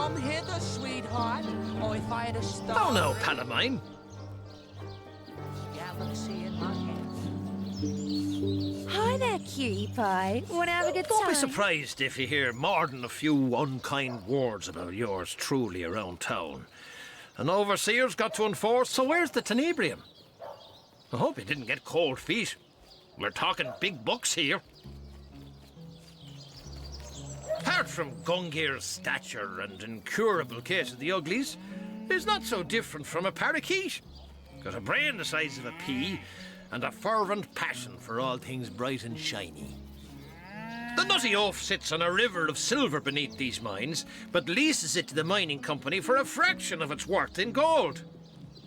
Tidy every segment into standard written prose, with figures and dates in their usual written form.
Come hither, sweetheart, or if I had a star. Oh no, pal of mine. Galaxy in my hand. Hi there, cutie pie. Wanna have a good Don't time? be surprised if you hear more than a few unkind words about yours truly around town. An overseer's got to enforce, so where's the tenebrium? I hope you didn't get cold feet. We're talking big bucks here. Apart from Gungir's stature and incurable case of the uglies, is not so different from a parakeet. Got a brain the size of a pea and a fervent passion for all things bright and shiny. The nutty oaf sits on a river of silver beneath these mines, but leases it to the mining company for a fraction of its worth in gold.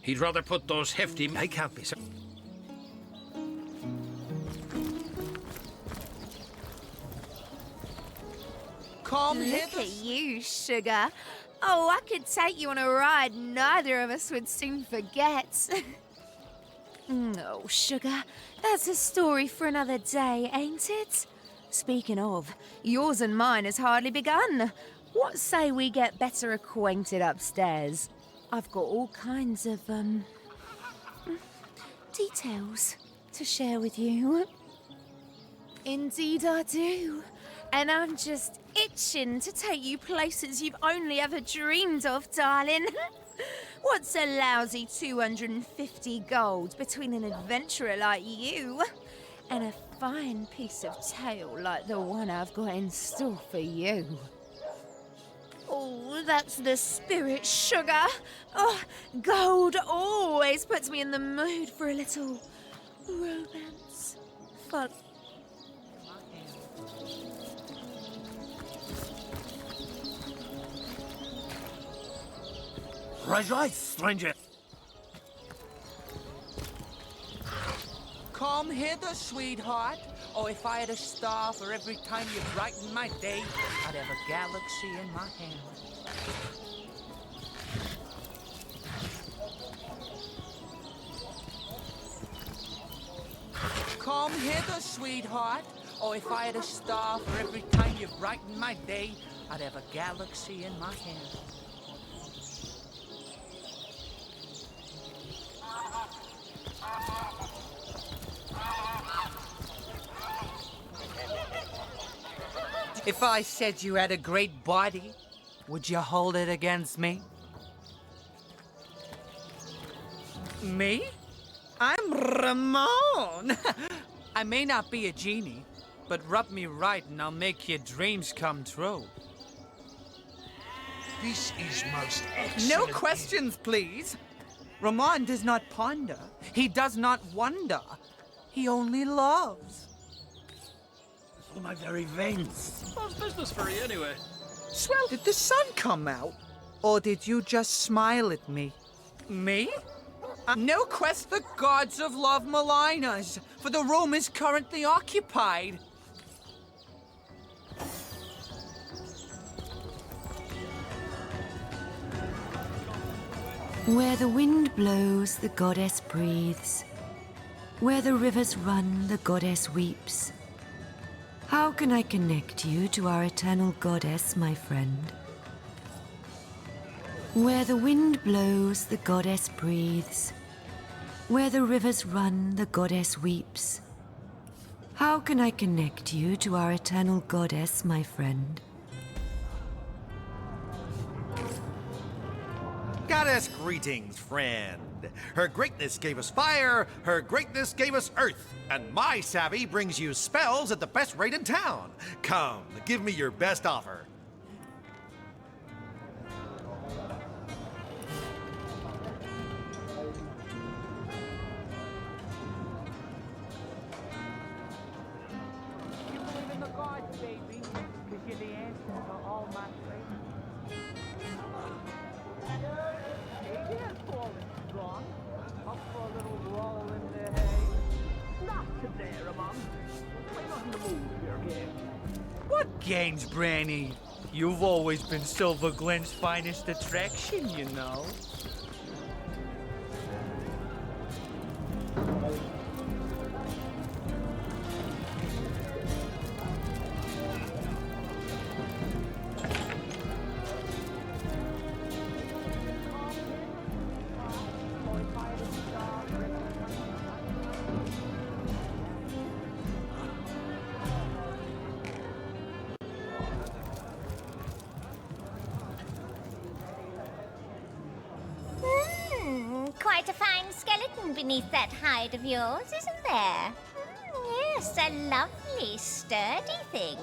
He'd rather put those hefty... I can't be... Come Look hither. at you, sugar. Oh, I could take you on a ride neither of us would soon forget. Oh, sugar, that's a story for another day, ain't it? Speaking of, yours and mine has hardly begun. What say we get better acquainted upstairs? I've got all kinds of, details to share with you. Indeed I do. And I'm just itching to take you places you've only ever dreamed of, darling. What's a lousy 250 gold between an adventurer like you and a fine piece of tail like the one I've got in store for you? Oh, that's the spirit, sugar. Oh, gold always puts me in the mood for a little romance. Fun. Right, stranger. Come hither, sweetheart, or if I had a star for every time you brighten my day, I'd have a galaxy in my hand. Come hither, sweetheart, or if I had a star for every time you brighten my day, I'd have a galaxy in my hand. If I said you had a great body, would you hold it against me? Me? I'm Ramon! I may not be a genie, but rub me right and I'll make your dreams come true. This is most excellent. No questions, please. Ramon does not ponder. He does not wonder. He only loves. For my very veins. How's business for you anyway? Swell, did the sun come out? Or did you just smile at me? Me? No quest. The gods of love malign us, for the room is currently occupied. Where the wind blows, the goddess breathes. Where the rivers run, the goddess weeps. How can I connect you to our eternal goddess, my friend? Where the wind blows, the goddess breathes. Where the rivers run, the goddess weeps. How can I connect you to our eternal goddess, my friend? Goddess greetings, friend. Her greatness gave us fire, her greatness gave us earth, and my savvy brings you spells at the best rate in town. Come, give me your best offer. You believe in the gods, baby, because you're the answer to all my prayers. Hey there, falling strong. Up for a little roll in the hay. Not today, Ramon. We're not in the mood here, kid. What gains, Branny? You've always been Silver Glen's finest attraction, you know. quite a fine skeleton beneath that hide of yours, isn't there? Yes, a lovely, sturdy thing.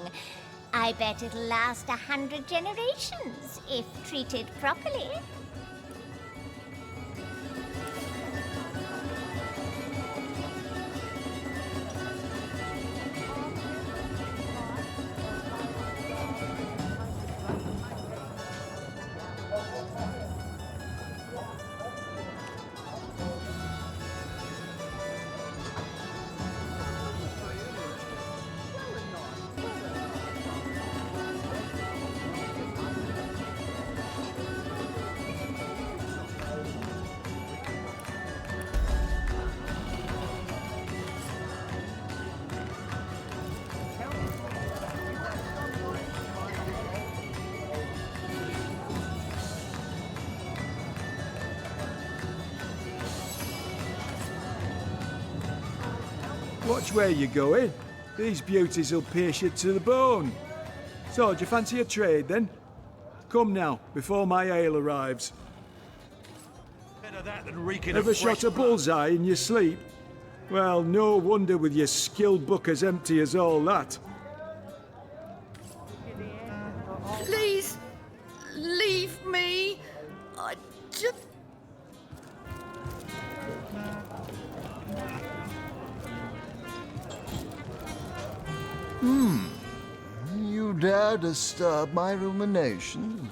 I bet it'll last 100 generations, if treated properly. Watch where you're going. These beauties will pierce you to the bone. So, do you fancy a trade then? Come now, before my ale arrives. Better that than reeking Ever of shot fresh a bullseye in your sleep? Well, no wonder with your skill book as empty as all that. Please, leave me. I just... You dare disturb my rumination?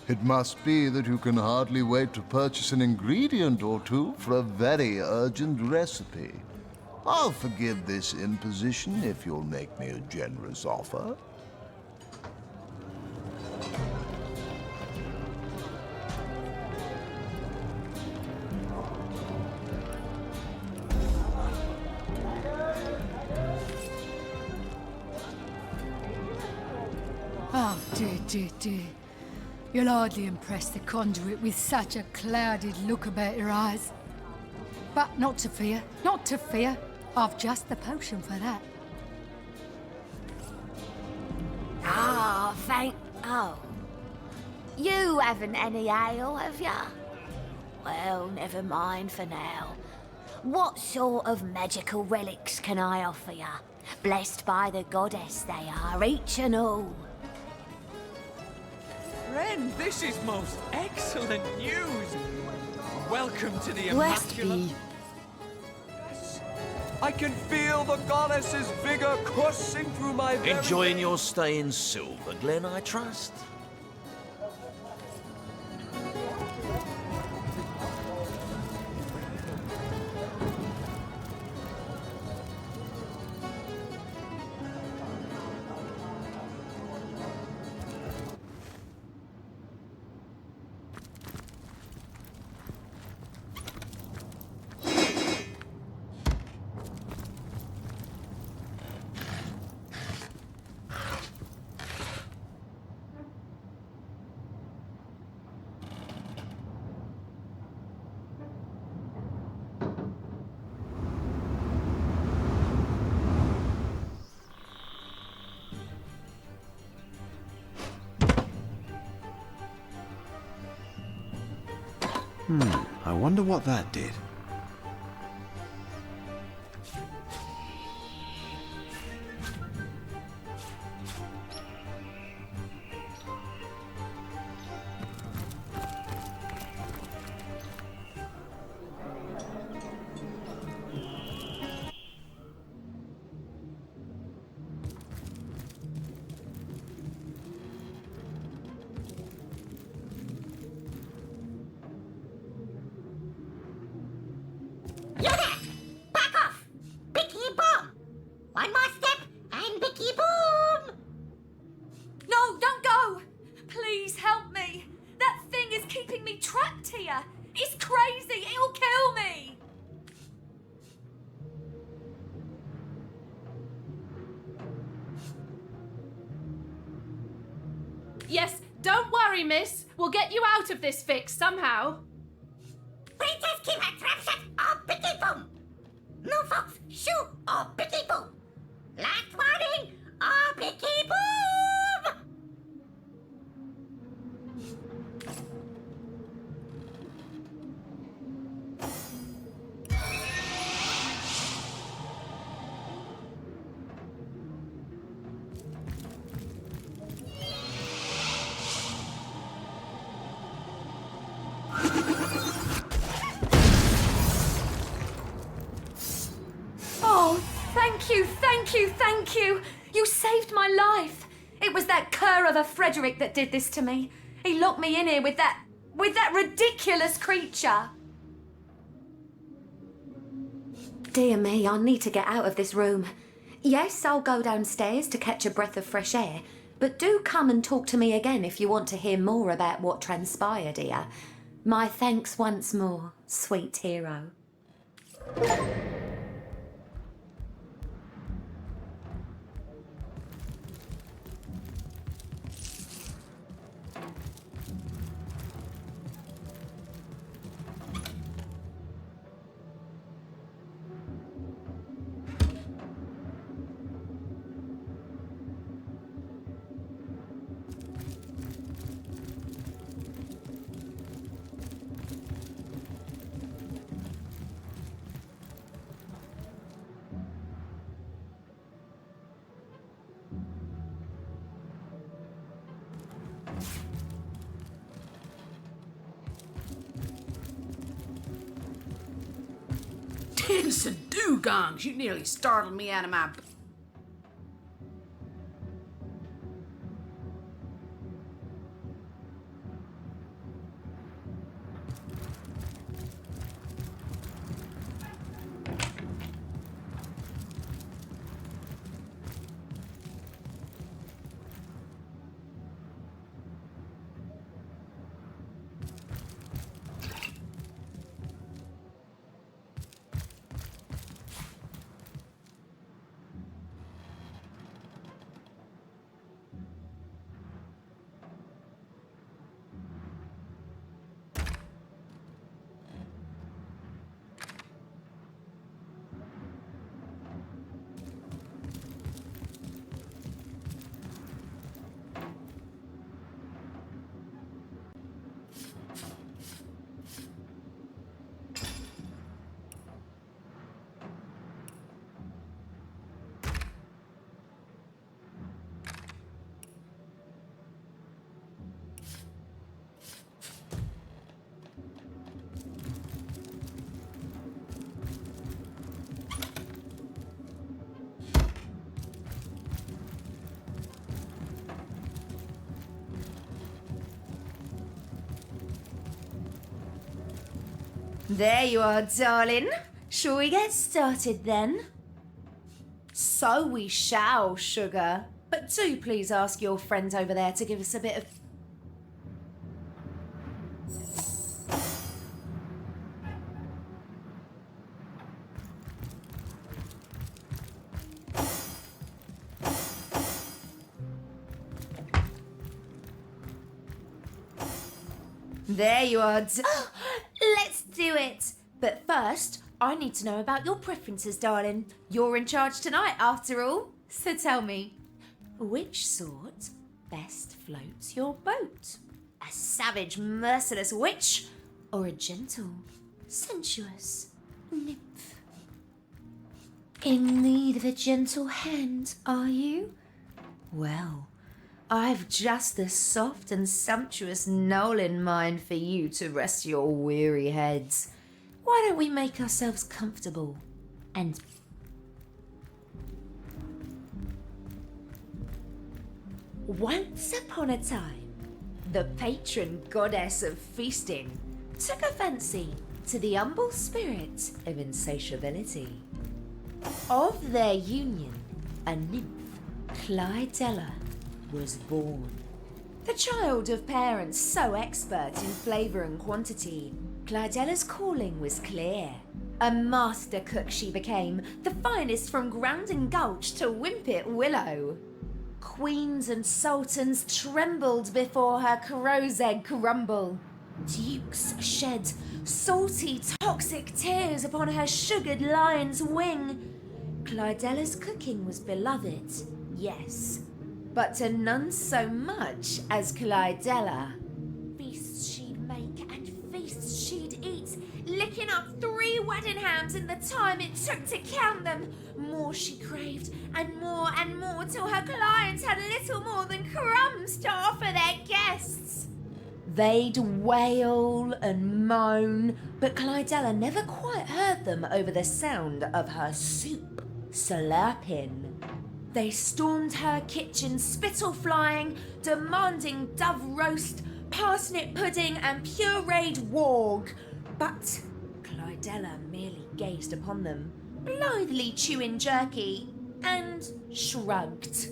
It must be that you can hardly wait to purchase an ingredient or two for a very urgent recipe. I'll forgive this imposition if you'll make me a generous offer. Oh, dear, dear, dear. You'll hardly impress the conduit with such a clouded look about your eyes. But not to fear, not to fear. I've just the potion for that. Ah, Oh. You haven't any ale, have ya? Well, never mind for now. What sort of magical relics can I offer ya? Blessed by the goddess they are, each and all. Friend, this is most excellent news. Welcome to the Blessed Immaculate. be. I can feel the goddess's vigor coursing through my very... Enjoying your stay in Silver Glen, I trust? I wonder what that did. No, don't go! Please help me! That thing is keeping me trapped here! It's crazy! It'll kill me! Yes, don't worry, miss. We'll get you out of this fix somehow. We just keep our trap shut or Bicky boom! No folks, shoot or Bicky boom! Last warning or Bicky boom! Thank you, thank you, thank you. You saved my life. It was that cur of a Frederick that did this to me. He locked me in here with that ridiculous creature. Dear me, I need to get out of this room. Yes, I'll go downstairs to catch a breath of fresh air, but do come and talk to me again if you want to hear more about what transpired here. My thanks once more, sweet hero. Dancing dugongs, you nearly startled me out of my... There you are, darling. Shall we get started then? So we shall, sugar. But do please ask your friend over there to give us a bit of... There you are. Let's do it. But first, I need to know about your preferences, darling. You're in charge tonight, after all. So tell me, which sort best floats your boat? A savage, merciless witch, or a gentle, sensuous nymph? In need of a gentle hand, are you? Well, I've just the soft and sumptuous knoll in mind for you to rest your weary heads. Why don't we make ourselves comfortable and... Once upon a time, the patron goddess of feasting took a fancy to the humble spirit of insatiability. Of their union, a nymph, Clydella, was born. The child of parents so expert in flavour and quantity, Clydella's calling was clear. A master cook she became, the finest from Ground and Gulch to Wimpet Willow. Queens and sultans trembled before her crow's egg crumble. Dukes shed salty, toxic tears upon her sugared lion's wing. Clydella's cooking was beloved, yes, but to none so much as Clydella. Feasts she'd make and feasts she'd eat, licking up 3 wedding hams in the time it took to count them. More she craved, and more, till her clients had little more than crumbs to offer their guests. They'd wail and moan, but Clydella never quite heard them over the sound of her soup slurping. They stormed her kitchen, spittle flying, demanding dove roast, parsnip pudding, and pureed warg. But Clydella merely gazed upon them, blithely chewing jerky, and shrugged.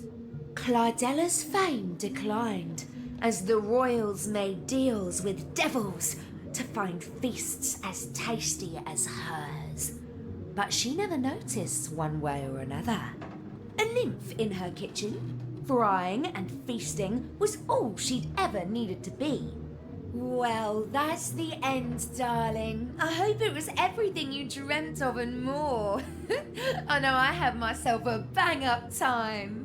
Clydella's fame declined as the royals made deals with devils to find feasts as tasty as hers. But she never noticed one way or another. A nymph in her kitchen, frying and feasting was all she'd ever needed to be. Well, that's the end, darling. I hope it was everything you dreamt of and more. I know I had myself a bang-up time.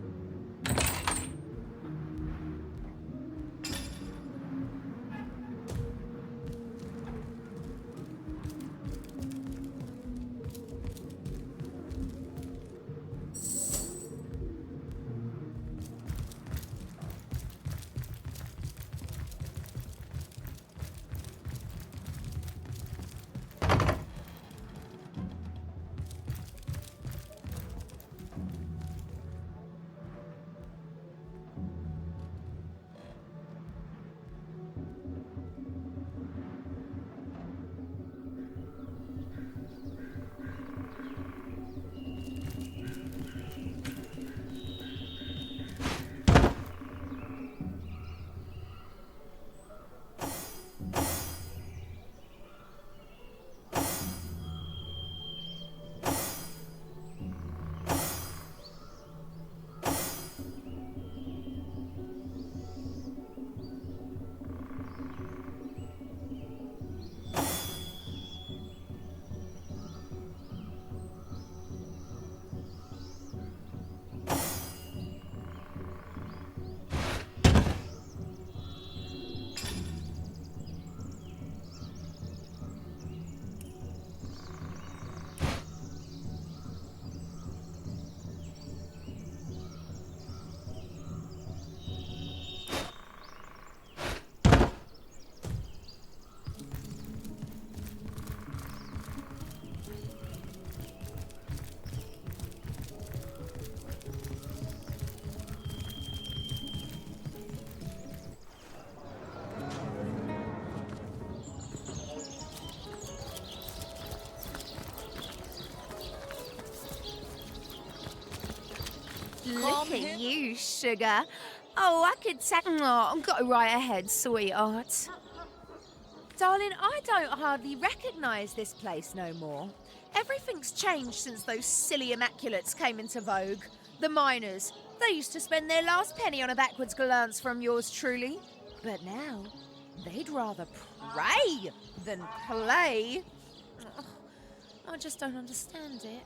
Look at you, sugar. Oh, I could take... Oh, I've got to right ahead, sweetheart. Darling, I don't hardly recognise this place no more. Everything's changed since those silly immaculates came into vogue. The miners, they used to spend their last penny on a backwards glance from yours truly. But now, they'd rather pray than play. Oh, I just don't understand it.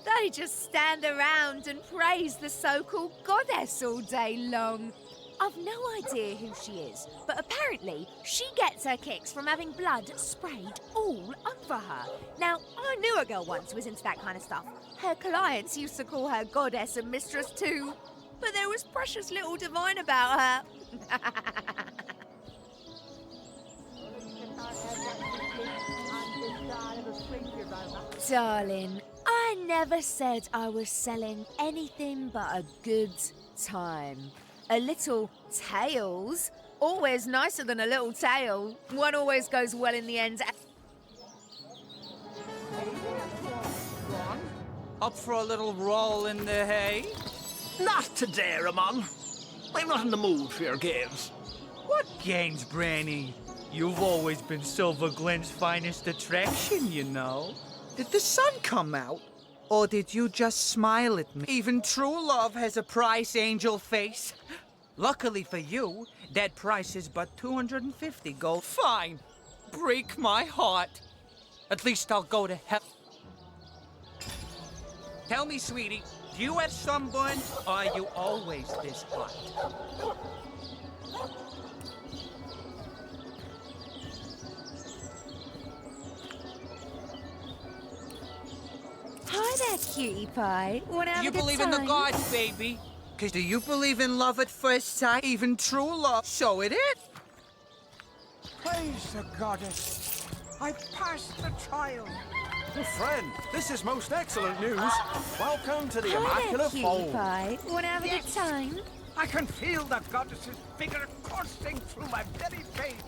They just stand around and praise the so-called goddess all day long. I've no idea who she is, but apparently she gets her kicks from having blood sprayed all over her. Now, I knew a girl once who was into that kind of stuff. Her clients used to call her goddess and mistress too, but there was precious little divine about her. Darling, I never said I was selling anything but a good time. A little tails, always nicer than a little tail. One always goes well in the end. Up for a little roll in the hay? Not today, Ramon. I'm not in the mood for your games. What games, Branny? You've always been Silver Glen's finest attraction, you know. Did the sun come out? Or did you just smile at me? Even true love has a price, angel face. Luckily for you, that price is but 250 gold. Fine. Break my heart. At least I'll go to hell. Tell me, sweetie, do you have sunburn, or are you always this hot? Hi there, cutie pie. Wanna have Do you a good believe time? in the gods, baby? 'Cause do you believe in love at first sight? Even true love? So it is. Praise the goddess. I passed the trial. Friend, this is most excellent news. Welcome to the Hi there, Immaculate cutie Fold. pie. Wanna have a good time? I can feel the goddess's finger coursing through my very veins.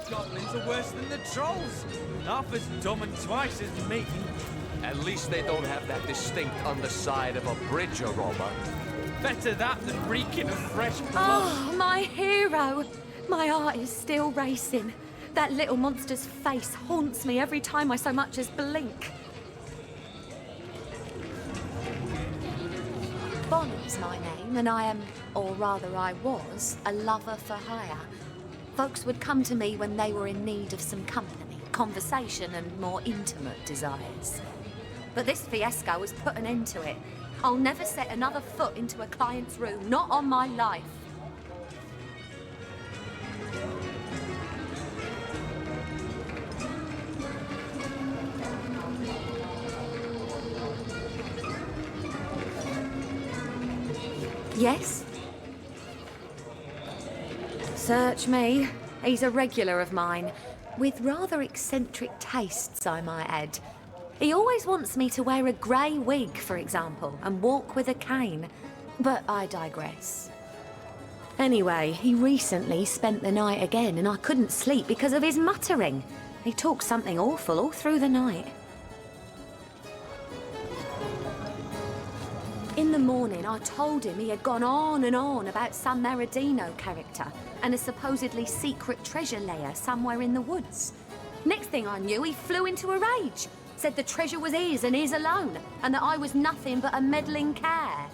Goblins are worse than the trolls. Half as dumb and twice as mean. At least they don't have that distinct underside of a bridge robber. Better that than reeking of fresh blood. Oh, my hero! My heart is still racing. That little monster's face haunts me every time I so much as blink. Bonnie's my name, and I am, or rather I was, a lover for hire. Folks would come to me when they were in need of some company, conversation, and more intimate desires. But this fiasco has put an end to it. I'll never set another foot into a client's room, not on my life. Yes? Search me. He's a regular of mine, with rather eccentric tastes, I might add. He always wants me to wear a grey wig, for example, and walk with a cane. But I digress. Anyway, he recently spent the night again, and I couldn't sleep because of his muttering. He talked something awful all through the night. In the morning, I told him he had gone on and on about some Meridino character and a supposedly secret treasure lair somewhere in the woods. Next thing I knew, he flew into a rage, said the treasure was his and his alone, and that I was nothing but a meddling care.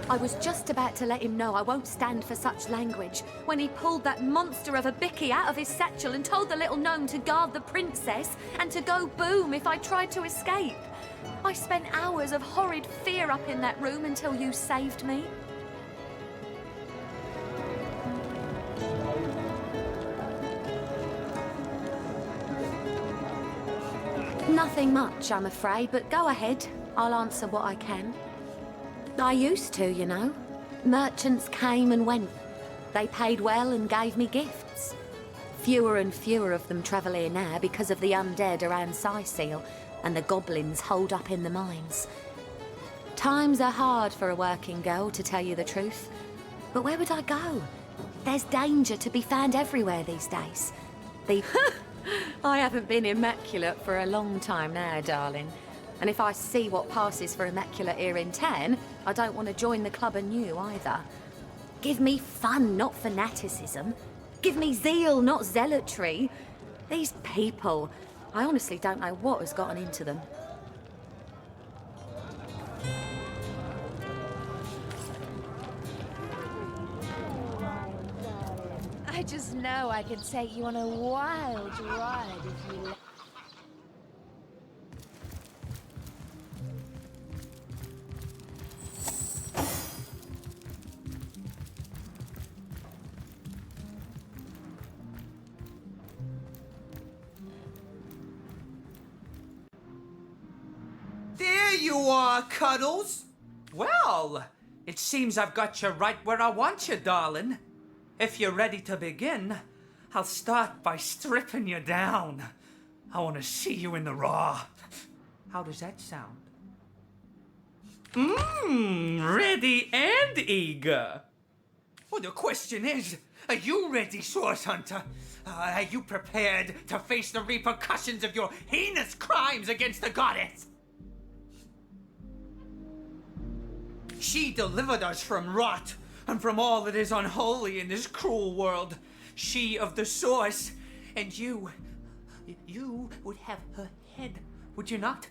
I was just about to let him know I won't stand for such language when he pulled that monster of a Biki out of his satchel and told the little gnome to guard the princess and to go boom if I tried to escape. I spent hours of horrid fear up in that room until you saved me. Nothing much, I'm afraid, but go ahead. I'll answer what I can. I used to, you know. Merchants came and went. They paid well and gave me gifts. Fewer and fewer of them travel here now because of the undead around Seal and the goblins holed up in the mines. Times are hard for a working girl, to tell you the truth. But where would I go? There's danger to be found everywhere these days. I haven't been immaculate for a long time now, darling. And if I see what passes for immaculate here in town, I don't want to join the club anew either. Give me fun, not fanaticism. Give me zeal, not zealotry. These people, I honestly don't know what has gotten into them. I just know I could take you on a wild ride if you let. There you are, Cuddles. Well, it seems I've got you right where I want you, darling. If you're ready to begin, I'll start by stripping you down. I want to see you in the raw. How does that sound? Ready and eager. Well, the question is, are you ready, Source Hunter? Are you prepared to face the repercussions of your heinous crimes against the goddess? She delivered us from rot and from all that is unholy in this cruel world. she of the source. And you would have her head, would you not?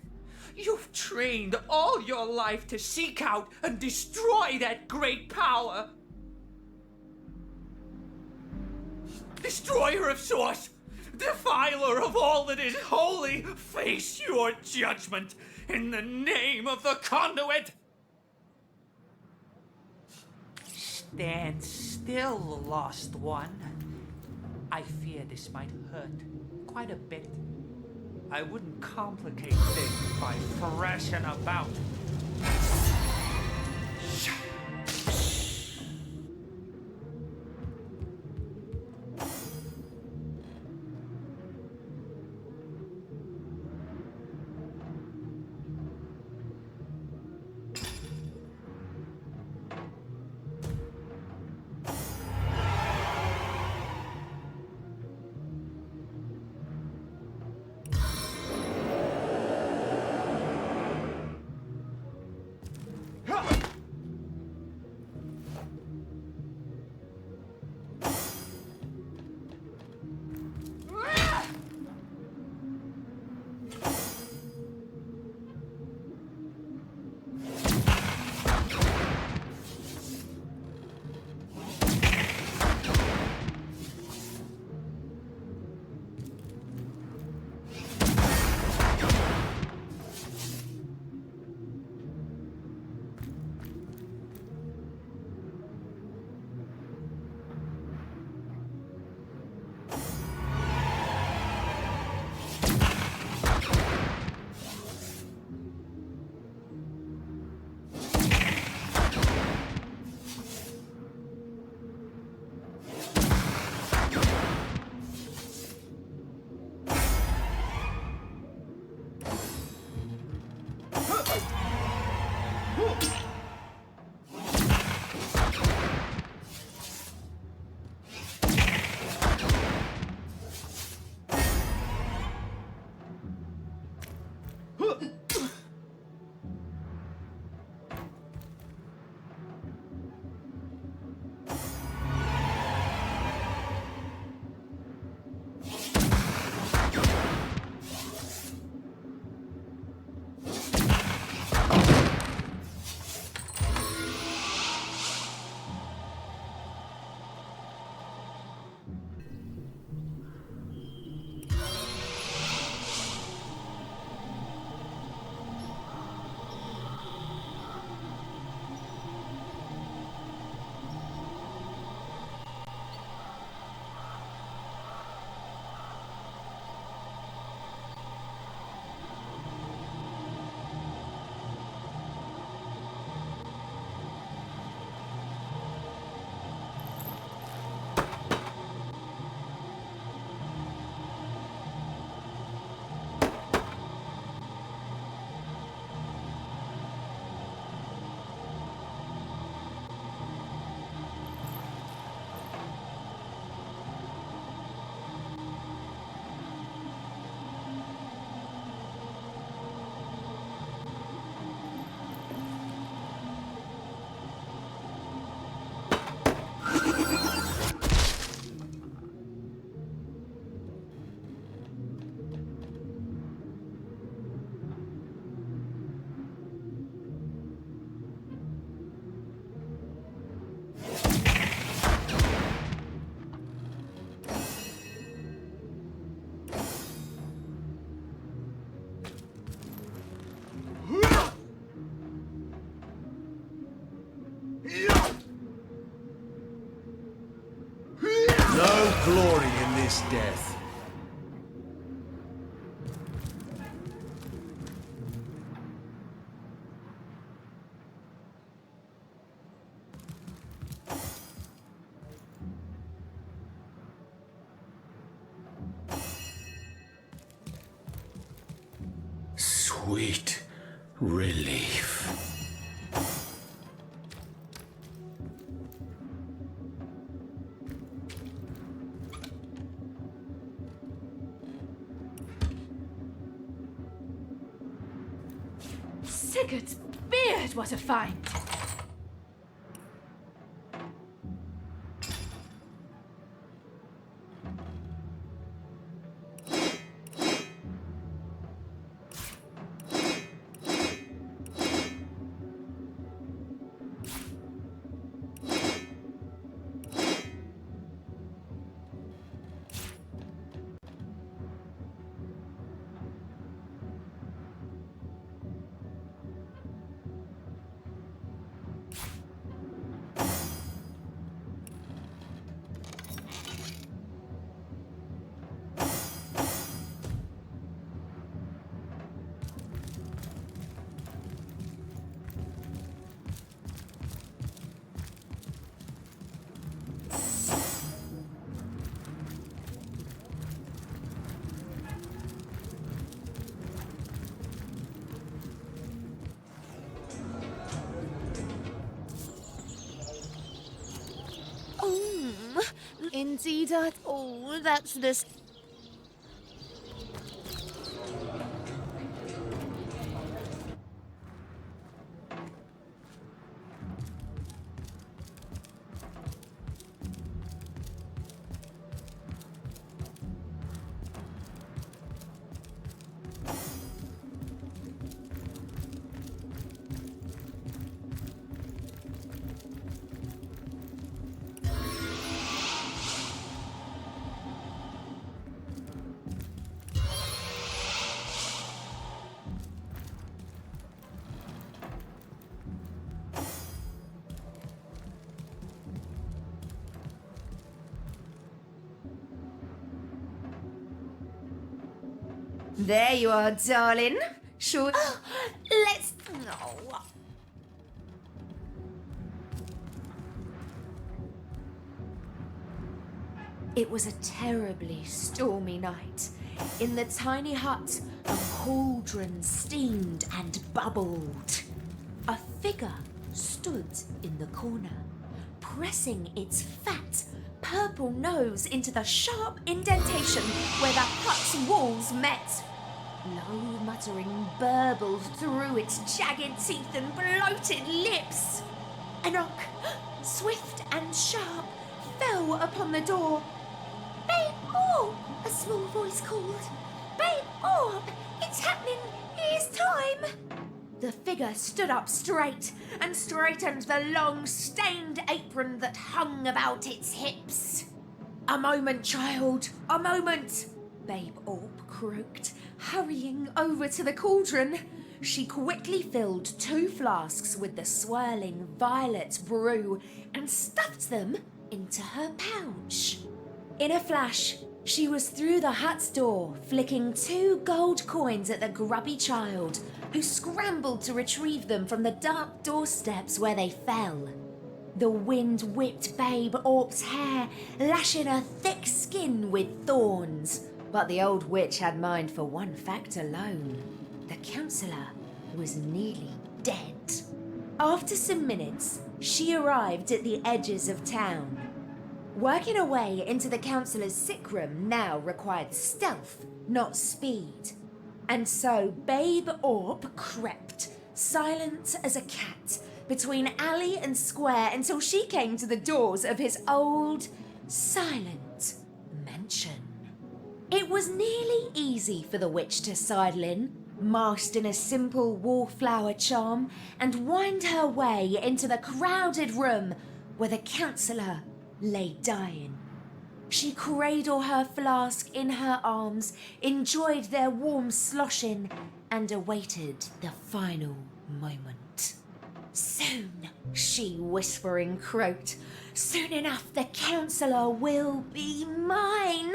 You've trained all your life to seek out and destroy that great power. Destroyer of source, defiler of all that is holy, face your judgment in the name of the conduit. Stand still, lost one. I fear this might hurt quite a bit. I wouldn't complicate things by thrashing about. glory in this death. Sweet relief. Sigurd's beard was a find. Indeed, oh, that's this. There you are, darling. Sure. Let's. No. It was a terribly stormy night. In the tiny hut, a cauldron steamed and bubbled. A figure stood in the corner, pressing its fat, purple nose into the sharp indentation where the hut's walls met. Low muttering burbled through its jagged teeth and bloated lips. A knock, swift and sharp, fell upon the door. "Babe Orb!" a small voice called. "Babe Orb! It's happening! It's time!" The figure stood up straight and straightened the long, stained apron that hung about its hips. "A moment, child, a moment," Babe Orb croaked, hurrying over to the cauldron. She quickly filled 2 flasks with the swirling violet brew and stuffed them into her pouch. In a flash, she was through the hut's door, flicking 2 gold coins at the grubby child, who scrambled to retrieve them from the dark doorsteps where they fell. The wind whipped Babe Orb's hair, lashing her thick skin with thorns. But the old witch had mind for one fact alone. The counsellor was nearly dead. After some minutes, she arrived at the edges of town. Working her way into the counsellor's sick room now required stealth, not speed. And so Babe Orb crept, silent as a cat, between alley and square until she came to the doors of his old, silent mansion. It was nearly easy for the witch to sidle in, masked in a simple wallflower charm, and wind her way into the crowded room where the counsellor lay dying. She cradled her flask in her arms, enjoyed their warm sloshing, and awaited the final moment. "Soon," she whispering croaked, "soon enough the counsellor will be mine."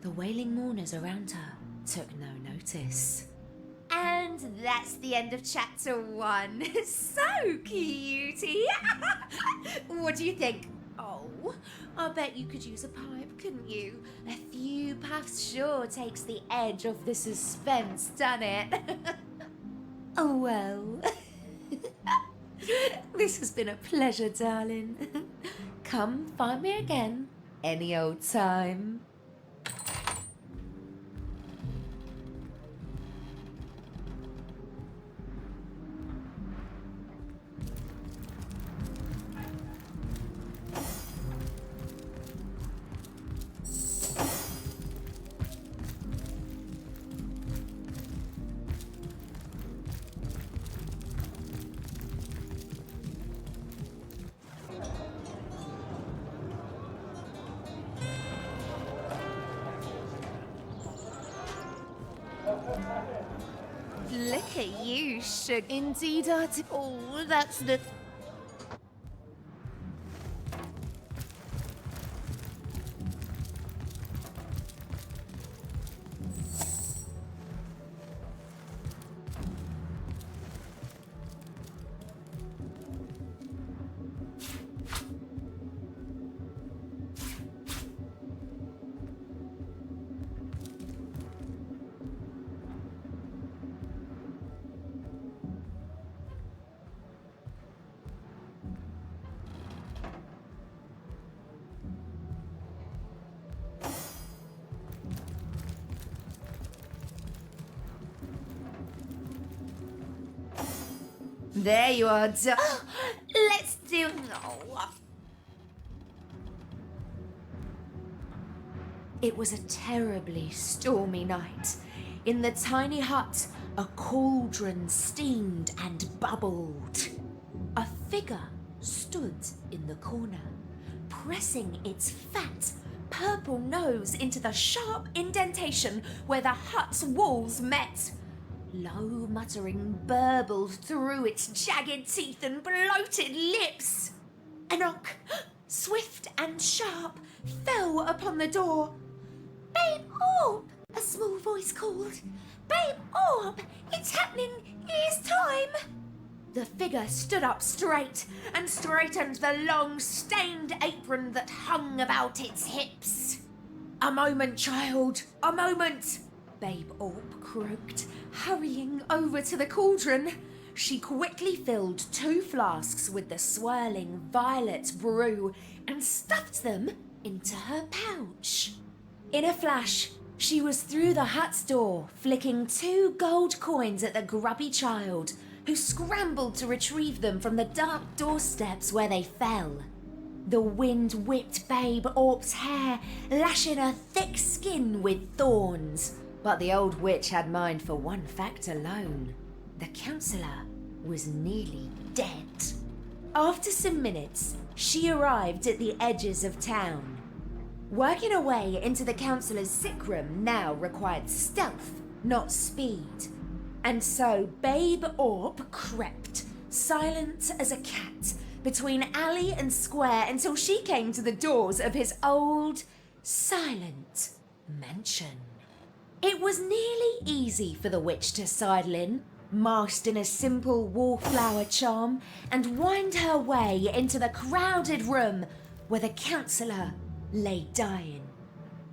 The wailing mourners around her took no notice. And that's the end of chapter 1. So cutie! What do you think? Oh, I bet you could use a pipe, couldn't you? A few puffs sure takes the edge off the suspense, doesn't it? Oh well. This has been a pleasure, darling. Come find me again, any old time. Look at you, sugar. Indeed, oh, that's the... There you are, let's do... Oh. It was a terribly stormy night. In the tiny hut, a cauldron steamed and bubbled. A figure stood in the corner, pressing its fat, purple nose into the sharp indentation where the hut's walls met. Low muttering burbled through its jagged teeth and bloated lips. A knock, swift and sharp, fell upon the door. "Babe Orb!" a small voice called. "Babe Orb! It's happening! It's time!" The figure stood up straight and straightened the long, stained apron that hung about its hips. "A moment, child, a moment!" Babe Orb croaked, hurrying over to the cauldron. She quickly filled 2 flasks with the swirling violet brew and stuffed them into her pouch. In a flash, she was through the hut's door, flicking 2 gold coins at the grubby child, who scrambled to retrieve them from the dark doorsteps where they fell. The wind whipped Babe Orb's hair, lashing her thick skin with thorns. But the old witch had mind for one fact alone. The counsellor was nearly dead. After some minutes, she arrived at the edges of town. Working her way into the counsellor's sick room now required stealth, not speed. And so Babe Orb crept, silent as a cat, between alley and square until she came to the doors of his old, silent mansion. It was nearly easy for the witch to sidle in, masked in a simple wallflower charm, and wind her way into the crowded room where the counsellor lay dying.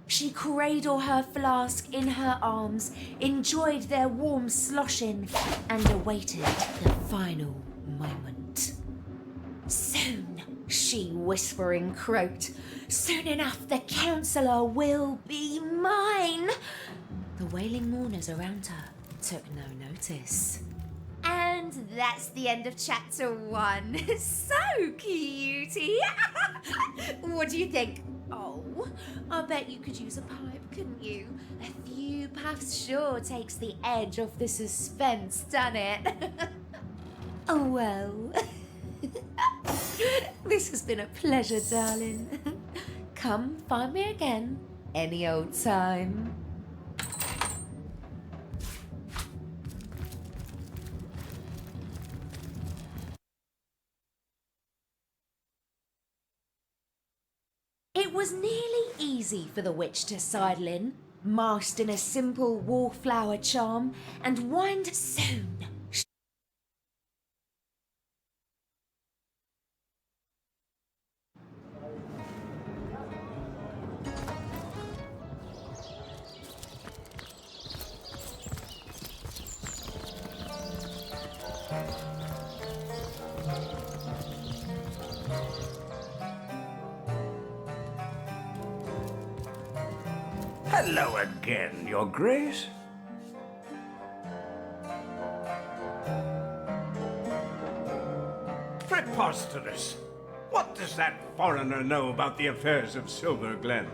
She cradled her flask in her arms, enjoyed their warm sloshing, and awaited the final moment. "Soon," she whispering croaked, "soon enough the counsellor will be mine." The wailing mourners around her took no notice. And that's the end of chapter 1. So cutie! What do you think? Oh, I bet you could use a pipe, couldn't you? A few puffs sure takes the edge off the suspense, doesn't it? Oh well. This has been a pleasure, darling. Come find me again, any old time. It was nearly easy for the witch to sidle in, masked in a simple wallflower charm, and wind soon. Hello again, Your Grace. Preposterous! What does that foreigner know about the affairs of Silver Glen?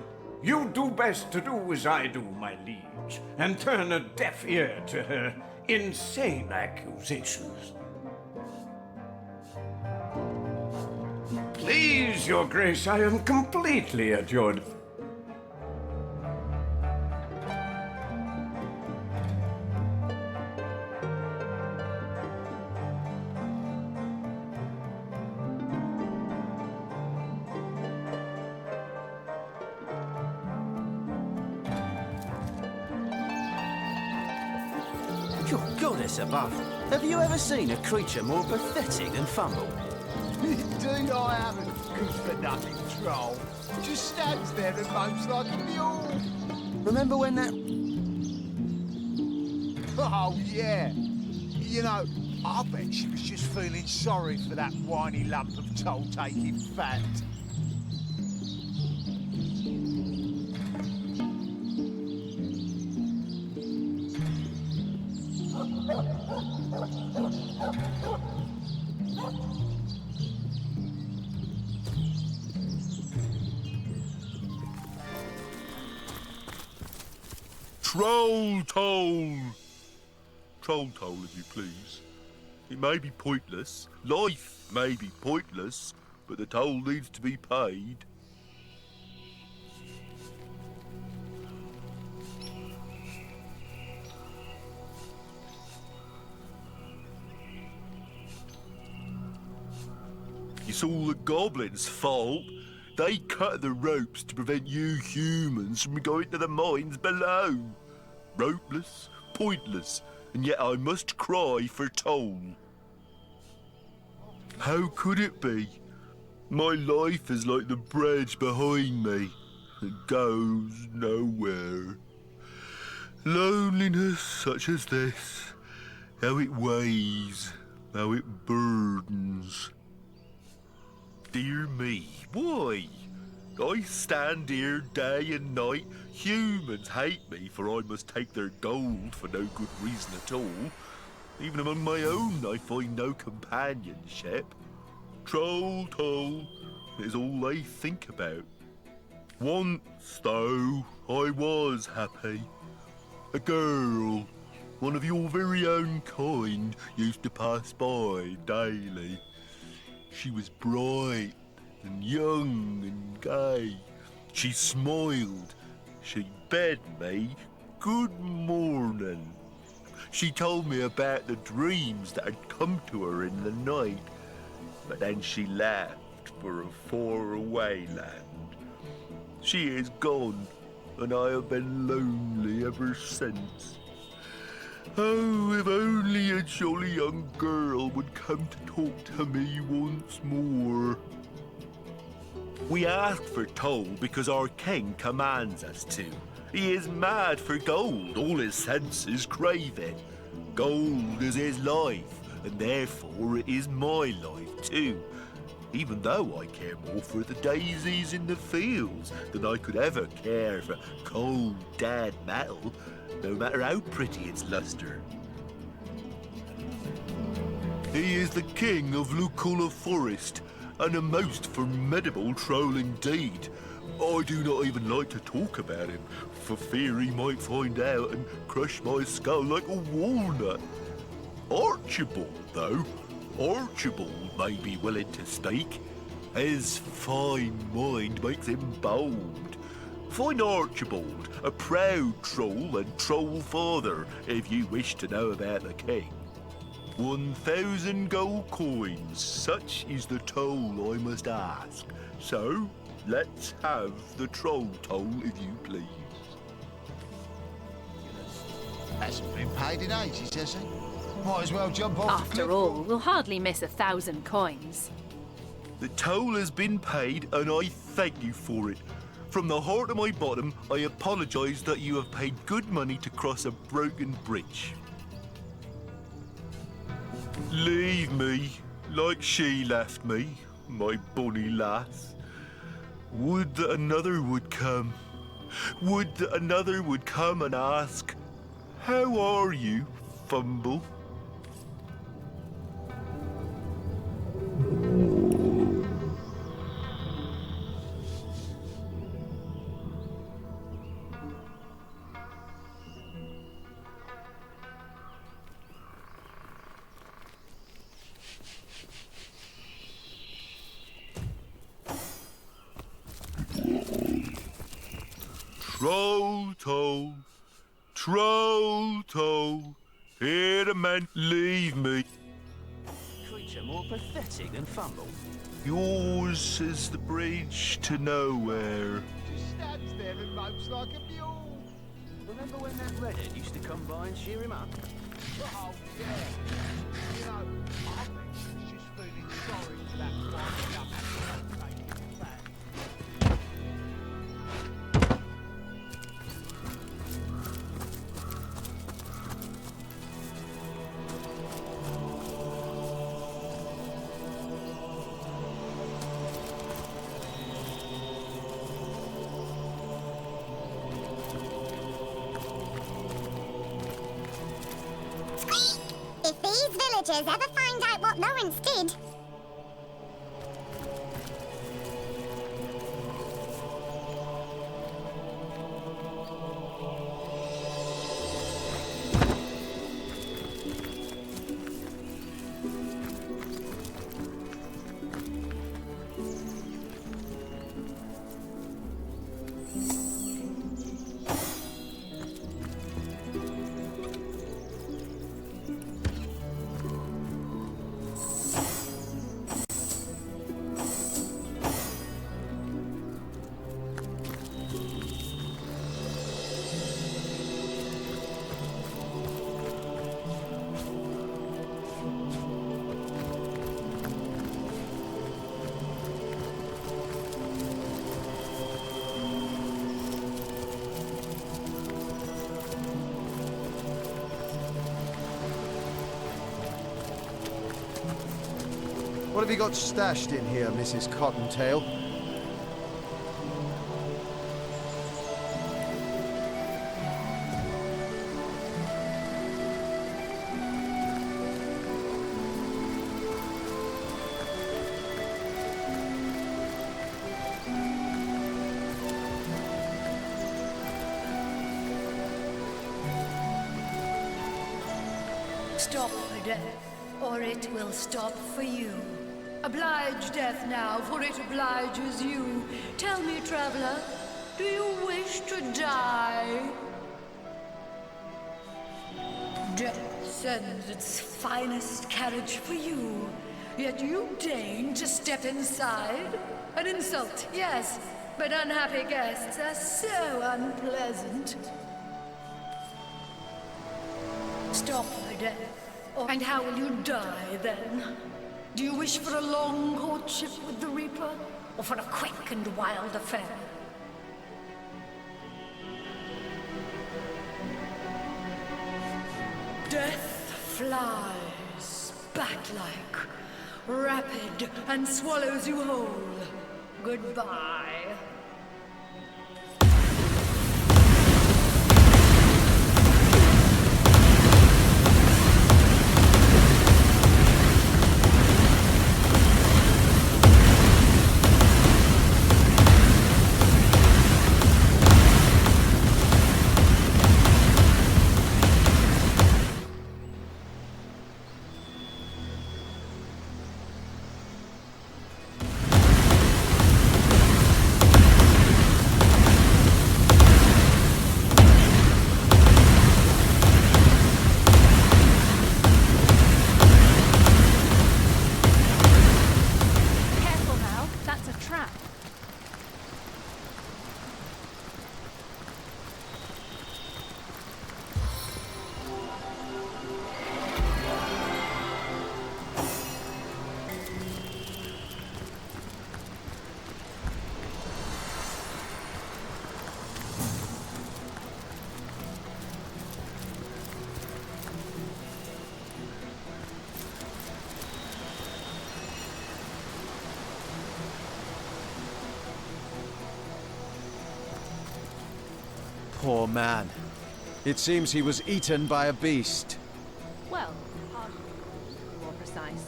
You do best to do as I do, my liege, and turn a deaf ear to her insane accusations. Please, Your Grace, I am completely at your... Your goddess above, have you ever seen a creature more pathetic than Fumble? Indeed I haven't, good for nothing troll. Just stands there and mopes like a mule. Remember when that... Oh, yeah. You know, I bet she was just feeling sorry for that whiny lump of toll-taking fat. Troll toll! Troll toll, if you please. It may be pointless, life may be pointless, but the toll needs to be paid. It's all the goblins' fault. They cut the ropes to prevent you humans from going to the mines below. Ropeless, pointless, and yet I must cry for toll. How could it be? My life is like the bridge behind me. It goes nowhere. Loneliness such as this, how it weighs, how it burdens. Dear me, why? I stand here day and night. Humans hate me, for I must take their gold for no good reason at all. Even among my own I find no companionship. Troll toll is all they think about. Once, though, I was happy. A girl, one of your very own kind, used to pass by daily. She was bright and young and gay. She smiled. She bade me good morning. She told me about the dreams that had come to her in the night. But then she left for a faraway land. She is gone, and I have been lonely ever since. Oh, if only a jolly young girl would come to talk to me once more. We ask for toll because our king commands us to. He is mad for gold, all his senses crave it. Gold is his life, and therefore it is my life too. Even though I care more for the daisies in the fields than I could ever care for cold, dead metal, no matter how pretty its luster. He is the king of Lucula Forest, and a most formidable troll indeed. I do not even like to talk about him, for fear he might find out and crush my skull like a walnut. Archibald, though, Archibald may be willing to speak. His fine mind makes him bold. Find Archibald, a proud troll and troll father, if you wish to know about the king. 1,000 gold coins, such is the toll I must ask. So, let's have the troll toll, if you please. Hasn't been paid in ages, has he? Might as well jump off the cliff. After all, we'll hardly miss 1,000 coins. The toll has been paid, and I thank you for it. From the heart of my bottom, I apologise that you have paid good money to cross a broken bridge. Leave me, like she left me, my bonny lass. Would that another would come. Would that another would come and ask, "How are you, Fumble?" Troll toll, troll toll, here the man, leave me. Creature more pathetic than Fumble. Yours is the bridge to nowhere. Just stands there and mopes like a mule. Remember when that redhead used to come by and cheer him up? Oh, yeah. You know, I bet she was just feeling sorry for that one young taking back. If these villagers ever find out what Lawrence did... What have you got stashed in here, Mrs. Cottontail? Stop for death, or it will stop for you. Oblige death now, for it obliges you. Tell me, traveler, do you wish to die? Death sends its finest carriage for you, yet you deign to step inside? An insult, yes, but unhappy guests are so unpleasant. Stop for death. And how will you die, then? Do you wish for a long courtship with the Reaper, or for a quick and wild affair? Death flies, bat-like, rapid, and swallows you whole. Goodbye. Poor man. It seems he was eaten by a beast. Well, partially, to be more precise.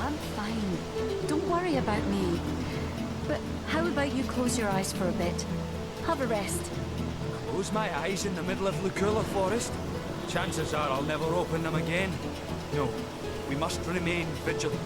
I'm fine. Don't worry about me. But how about you close your eyes for a bit? Have a rest. Close my eyes in the middle of Lucula Forest? Chances are I'll never open them again. No, we must remain vigilant.